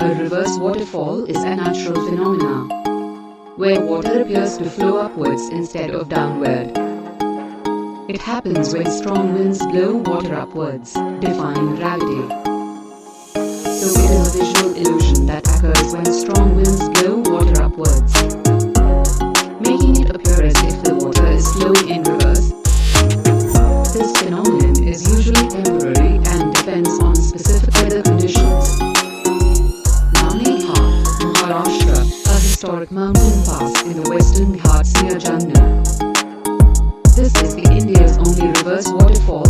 A reverse waterfall is a natural phenomenon where water appears to flow upwards instead of downward. It happens when strong winds blow water upwards, defying gravity. So it is a visual illusion that occurs when strong winds blow water upwards, making it appear as if the water is flowing in reverse. This phenomenon is usually temporary and depends on specific weather conditions. Naneghat, Maharashtra, a historic mountain pass in the western Ghats near Jannah. This is India's only reverse waterfall